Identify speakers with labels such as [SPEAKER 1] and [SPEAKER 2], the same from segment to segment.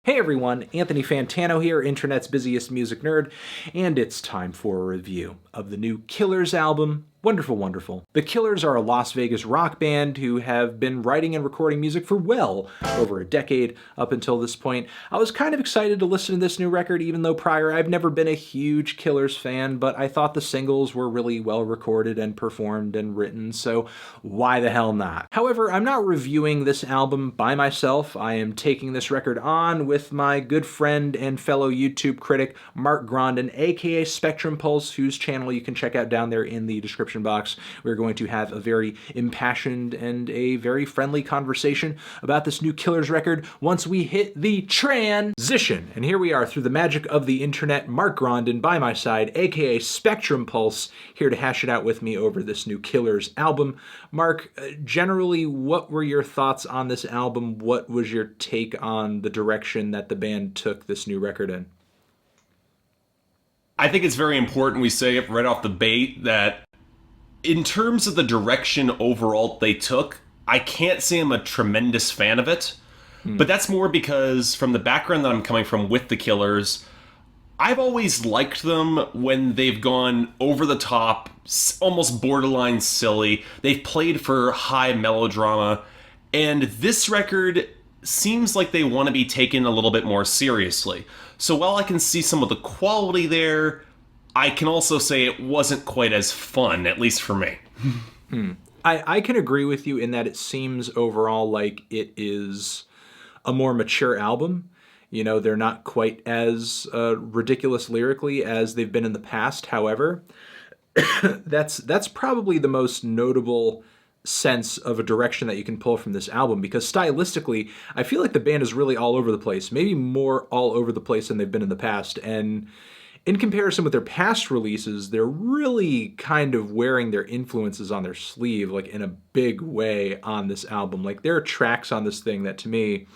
[SPEAKER 1] Hey everyone, Anthony Fantano here, Internet's busiest music nerd, and it's time for a review of the new Killers album, Wonderful Wonderful. The Killers are a Las Vegas rock band who have been writing and recording music for well over a decade up until this point. I was kind of excited to listen to this new record, even though prior I've never been a huge Killers fan, but I thought the singles were really well recorded and performed and written, so why the hell not? However, I'm not reviewing this album by myself. I am taking this record on with my good friend and fellow YouTube critic, Mark Grondin, aka Spectrum Pulse, whose channel you can check out down there in the description box. We're going to have a very impassioned and a very friendly conversation about this new Killers record once we hit the transition. And here we are, through the magic of the internet, Mark Grondin by my side, aka Spectrum Pulse, here to hash it out with me over this new Killers album. Mark, generally, what were your thoughts on this album? What was your take on the direction that the band took this new record in?
[SPEAKER 2] I think it's very important we say it right off the bat that in terms of the direction overall they took, I can't say I'm a tremendous fan of it. But that's more because from the background that I'm coming from with the Killers, I've always liked them when they've gone over the top, almost borderline silly. They've played for high melodrama. And this record seems like they want to be taken a little bit more seriously. So while I can see some of the quality there, I can also say it wasn't quite as fun, at least for me.
[SPEAKER 1] I can agree with you in that it seems overall like it is a more mature album. You know, they're not quite as ridiculous lyrically as they've been in the past. However, that's probably the most notable sense of a direction that you can pull from this album, because stylistically, I feel like the band is really all over the place, maybe more all over the place than they've been in the past. And in comparison with their past releases, they're really kind of wearing their influences on their sleeve, like in a big way on this album. Like, there are tracks on this thing that to me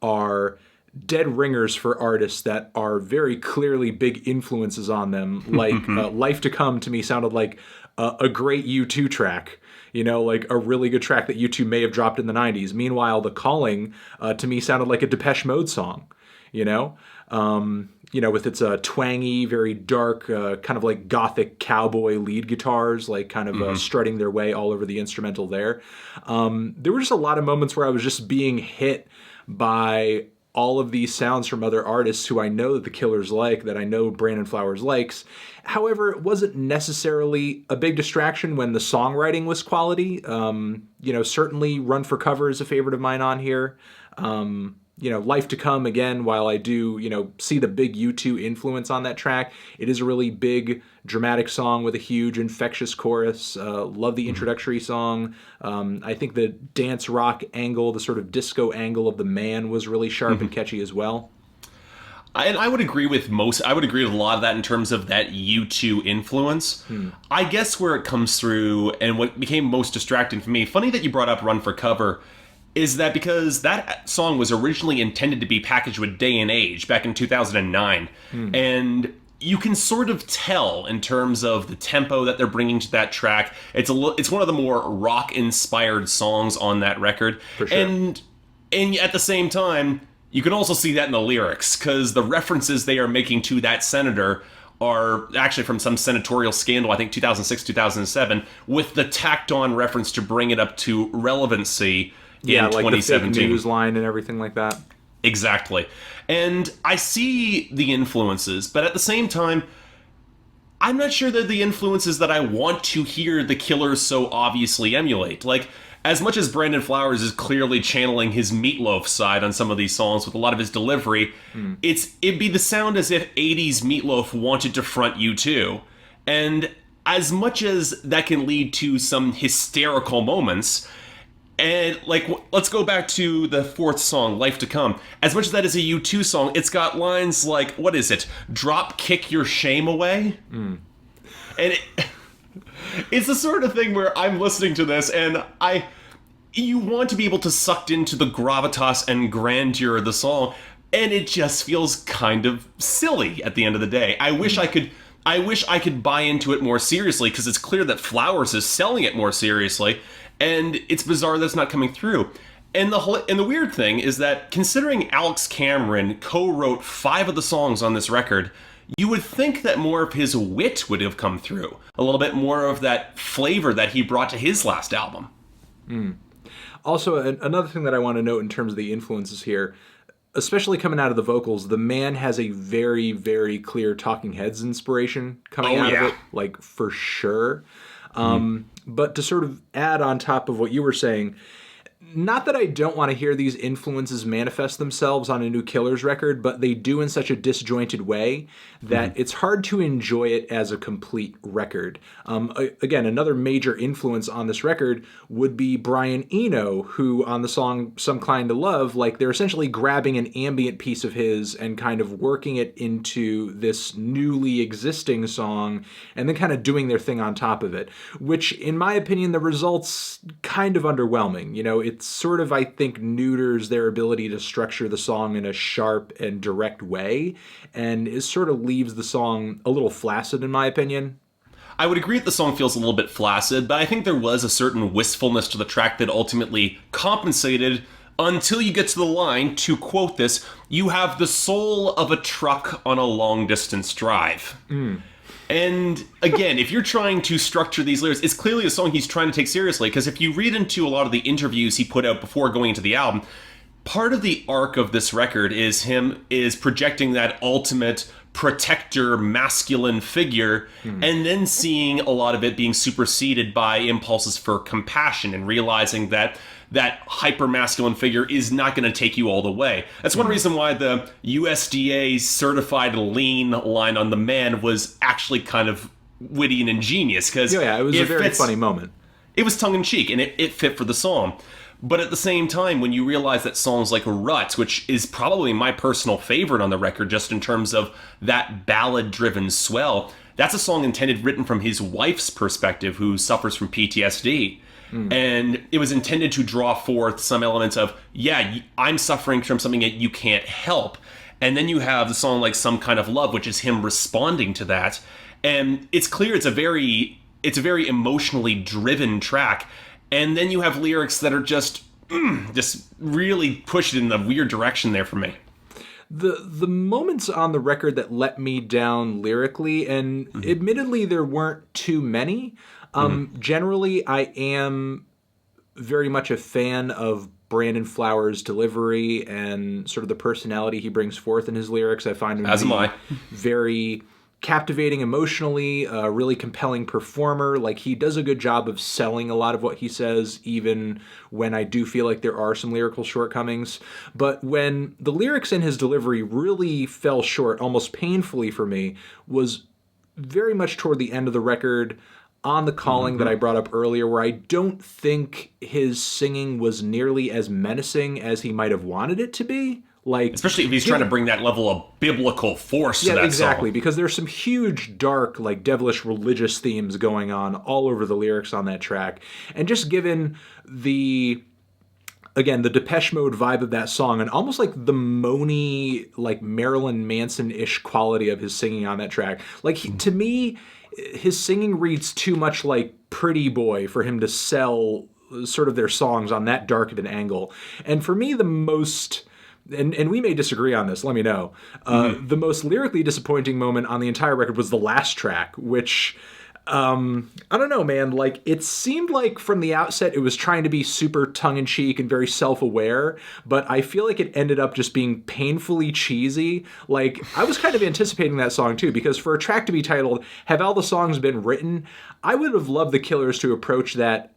[SPEAKER 1] are dead ringers for artists that are very clearly big influences on them. Like Life to Come to me sounded like a great U2 track. You know, like a really good track that U2 may have dropped in the 90s. Meanwhile, The Calling to me sounded like a Depeche Mode song, you know? With its twangy, very dark, kind of like gothic cowboy lead guitars, like kind of strutting their way all over the instrumental there. There were just a lot of moments where I was just being hit by all of these sounds from other artists who I know that the Killers like, that I know Brandon Flowers likes. However, it wasn't necessarily a big distraction when the songwriting was quality. Certainly Run for Cover is a favorite of mine on here. Life to Come, again, while I do, see the big U2 influence on that track, it is a really big, dramatic song with a huge, infectious chorus. Love the introductory song. I think the dance rock angle, the sort of disco angle of The Man was really sharp and catchy as well.
[SPEAKER 2] I would agree with a lot of that in terms of that U2 influence. I guess where it comes through and what became most distracting for me, funny that you brought up Run for Cover, is that because that song was originally intended to be packaged with Day and Age back in 2009. And you can sort of tell in terms of the tempo that they're bringing to that track. It's one of the more rock-inspired songs on that record.
[SPEAKER 1] For sure.
[SPEAKER 2] And at the same time, you can also see that in the lyrics, because the references they are making to that senator are actually from some senatorial scandal, I think 2006, 2007, with the tacked-on reference to bring it up to relevancy in 2017.
[SPEAKER 1] Like the fake news line and everything like that.
[SPEAKER 2] Exactly. And I see the influences, but at the same time, I'm not sure they're the influences that I want to hear the Killers so obviously emulate. Like, as much as Brandon Flowers is clearly channeling his Meatloaf side on some of these songs with a lot of his delivery, it'd be the sound as if 80s Meatloaf wanted to front U2. And as much as that can lead to some hysterical moments, and, like, let's go back to the fourth song, Life to Come. As much as that is a U2 song, it's got lines like, what is it? Drop kick your shame away? And it's the sort of thing where I'm listening to this and you want to be able to sucked into the gravitas and grandeur of the song, and it just feels kind of silly at the end of the day. I wish I could buy into it more seriously, because it's clear that Flowers is selling it more seriously. And it's bizarre that's not coming through. And the weird thing is that considering Alex Cameron co-wrote 5 of the songs on this record, you would think that more of his wit would have come through, a little bit more of that flavor that he brought to his last album.
[SPEAKER 1] Also, another thing that I want to note in terms of the influences here, especially coming out of the vocals, the man has a very, very clear Talking Heads inspiration coming out of it, like for sure. But to sort of add on top of what you were saying, not that I don't want to hear these influences manifest themselves on a new Killers record, but they do in such a disjointed way that it's hard to enjoy it as a complete record. Again, another major influence on this record would be Brian Eno, who on the song Some Kind of Love, like they're essentially grabbing an ambient piece of his and kind of working it into this newly existing song and then kind of doing their thing on top of it, which in my opinion, the result's kind of underwhelming. You know, it sort of, I think, neuters their ability to structure the song in a sharp and direct way, and it sort of leaves the song a little flaccid, in my opinion.
[SPEAKER 2] I would agree that the song feels a little bit flaccid, but I think there was a certain wistfulness to the track that ultimately compensated until you get to the line, to quote this, "You have the soul of a truck on a long-distance drive." And again, if you're trying to structure these lyrics, it's clearly a song he's trying to take seriously, because if you read into a lot of the interviews he put out before going into the album, part of the arc of this record is him projecting that ultimate protector masculine figure, and then seeing a lot of it being superseded by impulses for compassion and realizing that that hyper-masculine figure is not going to take you all the way. That's one reason why the USDA certified lean line on the man was actually kind of witty and ingenious, because
[SPEAKER 1] it was a very funny moment.
[SPEAKER 2] It was tongue-in-cheek, and it fit for the song. But at the same time, when you realize that songs like Rut, which is probably my personal favorite on the record just in terms of that ballad-driven swell, that's a song written from his wife's perspective, who suffers from PTSD. And it was intended to draw forth some elements of, yeah, I'm suffering from something that you can't help. And then you have the song like Some Kind of Love, which is him responding to that. And it's clear it's a very emotionally driven track. And then you have lyrics that are just really pushed in the weird direction there for me.
[SPEAKER 1] The moments on the record that let me down lyrically, and admittedly there weren't too many. Generally, I am very much a fan of Brandon Flowers' delivery and sort of the personality he brings forth in his lyrics. I find him to be very captivating emotionally, a really compelling performer. Like, he does a good job of selling a lot of what he says, even when I do feel like there are some lyrical shortcomings. But when the lyrics in his delivery really fell short, almost painfully for me, was very much toward the end of the record, on The Calling that I brought up earlier, where I don't think his singing was nearly as menacing as he might have wanted it to be. Like,
[SPEAKER 2] especially if he's trying to bring that level of biblical force to that song.
[SPEAKER 1] Exactly, because there's some huge, dark, like, devilish religious themes going on all over the lyrics on that track. And just given the Depeche Mode vibe of that song, and almost like the moany, like Marilyn Manson-ish quality of his singing on that track. Like, to me, his singing reads too much like Pretty Boy for him to sell sort of their songs on that dark of an angle. And for me, the most... And we may disagree on this, let me know. The most lyrically disappointing moment on the entire record was the last track, which... I don't know, man. Like, it seemed like from the outset it was trying to be super tongue-in-cheek and very self-aware, but I feel like it ended up just being painfully cheesy. Like, I was kind of anticipating that song too, because for a track to be titled "Have All the Songs Been Written?", I would have loved the Killers to approach that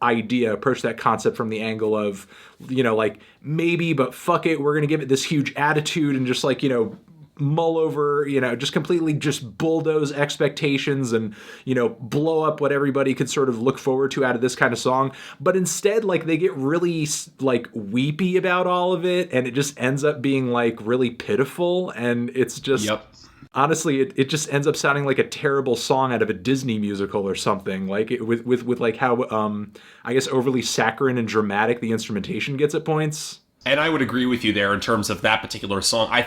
[SPEAKER 1] concept from the angle of, you know, like, maybe, but fuck it, we're gonna give it this huge attitude and just, like, you know, mull over, you know, just completely just bulldoze expectations and, you know, blow up what everybody could sort of look forward to out of this kind of song. But instead, like, they get really, like, weepy about all of it, and it just ends up being, like, really pitiful, and it's just... Honestly, it just ends up sounding like a terrible song out of a Disney musical or something. Like, with like how, I guess, overly saccharine and dramatic the instrumentation gets at points.
[SPEAKER 2] And I would agree with you there in terms of that particular song. I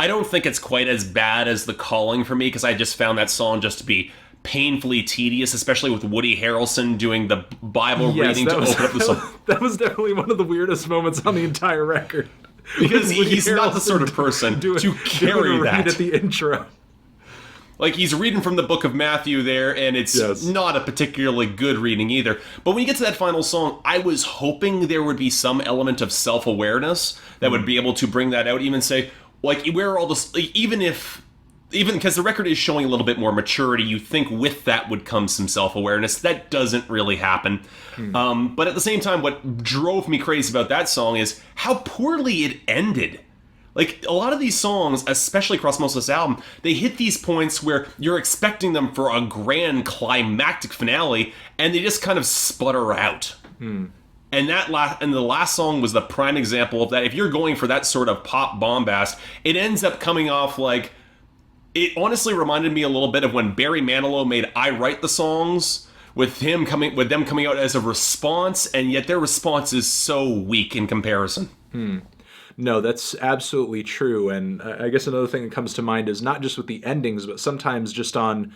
[SPEAKER 2] don't think it's quite as bad as The Calling for me, because I just found that song just to be painfully tedious, especially with Woody Harrelson doing the Bible
[SPEAKER 1] Yes,
[SPEAKER 2] reading to open up the song.
[SPEAKER 1] that was definitely one of the weirdest moments on the entire record.
[SPEAKER 2] Because
[SPEAKER 1] Woody
[SPEAKER 2] he's not the
[SPEAKER 1] Harrelson
[SPEAKER 2] sort of person to carry
[SPEAKER 1] doing a
[SPEAKER 2] that.
[SPEAKER 1] read at the intro.
[SPEAKER 2] Like, he's reading from the book of Matthew there, and it's not a particularly good reading either. But when you get to that final song, I was hoping there would be some element of self-awareness that would be able to bring that out, even say, like, where are all this, like, even because the record is showing a little bit more maturity, you think with that would come some self-awareness. That doesn't really happen. But at the same time, what drove me crazy about that song is how poorly it ended. Like, a lot of these songs, especially across most of this album, they hit these points where you're expecting them for a grand climactic finale, and they just kind of sputter out. And the last song was the prime example of that. If you're going for that sort of pop bombast, it ends up coming off like... It honestly reminded me a little bit of when Barry Manilow made I Write the Songs, with them coming out as a response, and yet their response is so weak in comparison.
[SPEAKER 1] No, that's absolutely true. And I guess another thing that comes to mind is not just with the endings, but sometimes just on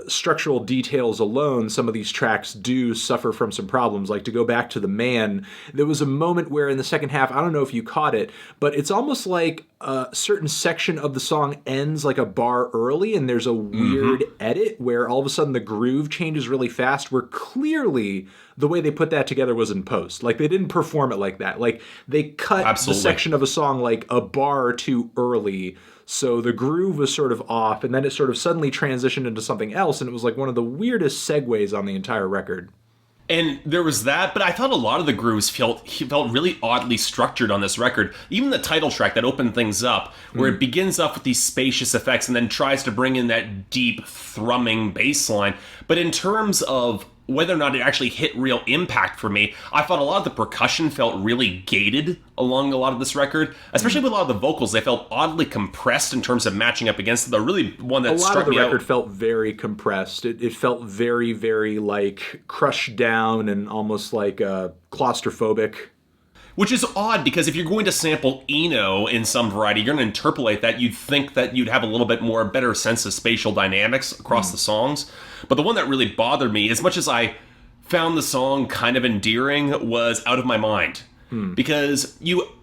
[SPEAKER 1] structural details alone, some of these tracks do suffer from some problems. Like, to go back to The Man, there was a moment where in the second half, I don't know if you caught it, but it's almost like a certain section of the song ends like a bar early, and there's a weird edit where all of a sudden the groove changes really fast, where clearly the way they put that together was in post. Like, they didn't perform it like that. Like, they cut the section of a song like a bar too early, so the groove was sort of off, and then it sort of suddenly transitioned into something else, and it was like one of the weirdest segues on the entire record.
[SPEAKER 2] And there was that, but I thought a lot of the grooves felt really oddly structured on this record. Even the title track that opened things up, where it begins up with these spacious effects and then tries to bring in that deep, thrumming bass line. But in terms of whether or not it actually hit real impact for me, I thought a lot of the percussion felt really gated along a lot of this record, especially with a lot of the vocals. They felt oddly compressed in terms of matching up against the really one that struck me out.
[SPEAKER 1] A lot of the record felt very compressed. It felt very, very like crushed down and almost like claustrophobic.
[SPEAKER 2] Which is odd, because if you're going to sample Eno in some variety, you're going to interpolate that, you'd think that you'd have a little bit more better sense of spatial dynamics across the songs. But the one that really bothered me, as much as I found the song kind of endearing, was Out of My Mind. Because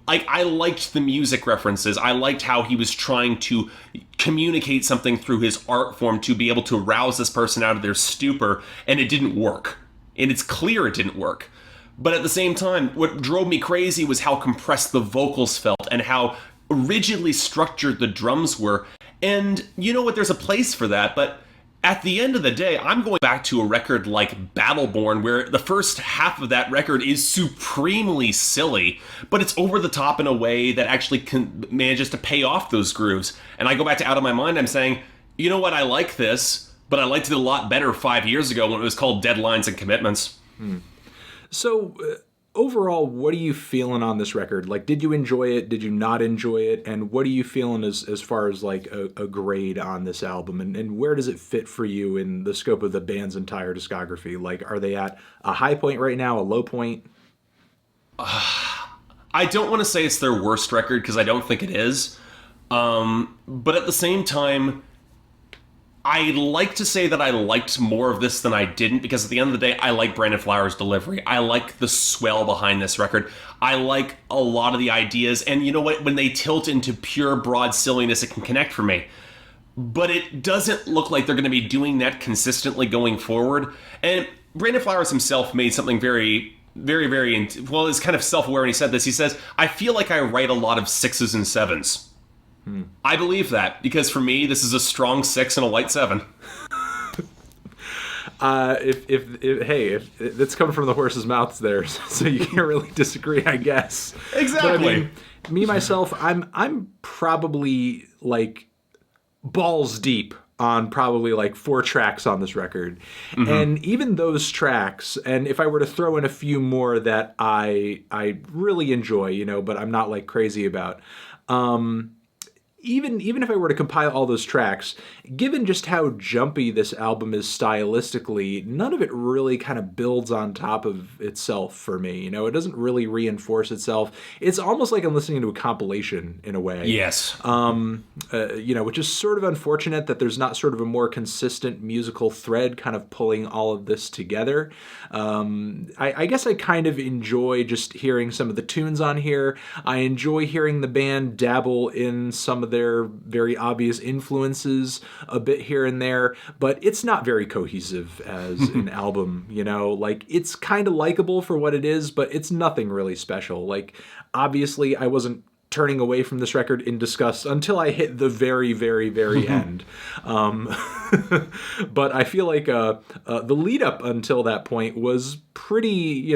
[SPEAKER 2] I liked the music references. I liked how he was trying to communicate something through his art form to be able to rouse this person out of their stupor, and it didn't work. And it's clear it didn't work. But at the same time, what drove me crazy was how compressed the vocals felt and how rigidly structured the drums were. And you know what, there's a place for that, but at the end of the day, I'm going back to a record like Battleborn, where the first half of that record is supremely silly, but it's over the top in a way that actually manages to pay off those grooves. And I go back to Out of My Mind, I'm saying, you know what, I like this, but I liked it a lot better 5 years ago when it was called Deadlines and Commitments.
[SPEAKER 1] So, overall, what are you feeling on this record? Like, did you enjoy it? Did you not enjoy it? And what are you feeling as far as, like, a grade on this album? And where does it fit for you in the scope of the band's entire discography? Like, are they at a high point right now, a low point?
[SPEAKER 2] I don't want to say it's their worst record, because I don't think it is. But at the same time, I like to say that I liked more of this than I didn't, because at the end of the day, I like Brandon Flowers' delivery. I like the swell behind this record. I like a lot of the ideas, and you know what? When they tilt into pure broad silliness, it can connect for me. But it doesn't look like they're going to be doing that consistently going forward. And Brandon Flowers himself made something very, very, very, well, is kind of self-aware when he said this. He says, I feel like I write a lot of 6s and 7s. I believe that, because for me, this is a strong 6 and a light 7.
[SPEAKER 1] If it's coming from the horse's mouth there, so you can't really disagree, I guess.
[SPEAKER 2] Exactly.
[SPEAKER 1] But, I mean, me myself, I'm probably like balls deep on probably like 4 tracks on this record. And even those tracks, and if I were to throw in a few more that I really enjoy, you know, but I'm not like crazy about, even if I were to compile all those tracks, given just how jumpy this album is stylistically, none of it really kind of builds on top of itself for me. You know, it doesn't really reinforce itself. It's almost like I'm listening to a compilation in a way.
[SPEAKER 2] Yes.
[SPEAKER 1] which is sort of unfortunate that there's not sort of a more consistent musical thread kind of pulling all of this together. I guess I kind of enjoy just hearing some of the tunes on here. I enjoy hearing the band dabble in some of their very obvious influences a bit here and there, but it's not very cohesive as an album, like it's kind of likable for what it is, but it's nothing really special. Like, obviously I wasn't turning away from this record in disgust until I hit the very, very, very end. But I feel like the lead up until that point was pretty,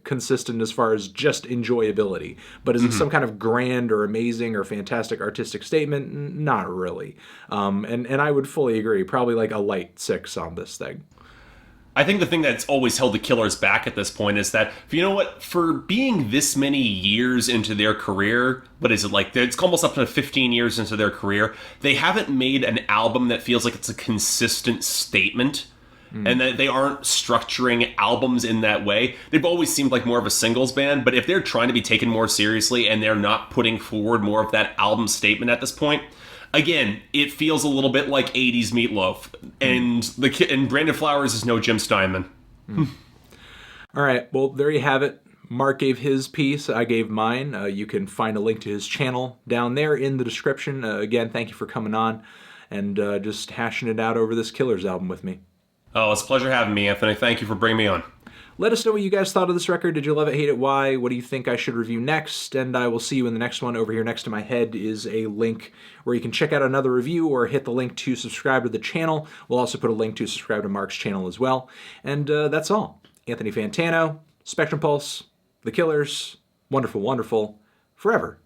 [SPEAKER 1] consistent as far as just enjoyability. But is it some kind of grand or amazing or fantastic artistic statement? Not really. And I would fully agree. Probably like a light 6 on this thing.
[SPEAKER 2] I think the thing that's always held the Killers back at this point is that, for being this many years into their career, what is it, like, it's almost up to 15 years into their career, they haven't made an album that feels like it's a consistent statement, and that they aren't structuring albums in that way. They've always seemed like more of a singles band, but if they're trying to be taken more seriously and they're not putting forward more of that album statement at this point, again, it feels a little bit like 80s Meatloaf, and Brandon Flowers is no Jim Steinman.
[SPEAKER 1] All right, well, there you have it. Mark gave his piece, I gave mine. You can find a link to his channel down there in the description. Again, thank you for coming on and just hashing it out over this Killers album with me.
[SPEAKER 2] Oh, it's a pleasure having me, Anthony. Thank you for bringing me on.
[SPEAKER 1] Let us know what you guys thought of this record. Did you love it, hate it, why? What do you think I should review next? And I will see you in the next one. Over here next to my head is a link where you can check out another review or hit the link to subscribe to the channel. We'll also put a link to subscribe to Mark's channel as well. And that's all. Anthony Fantano, Spectrum Pulse, The Killers, Wonderful, Wonderful, Forever.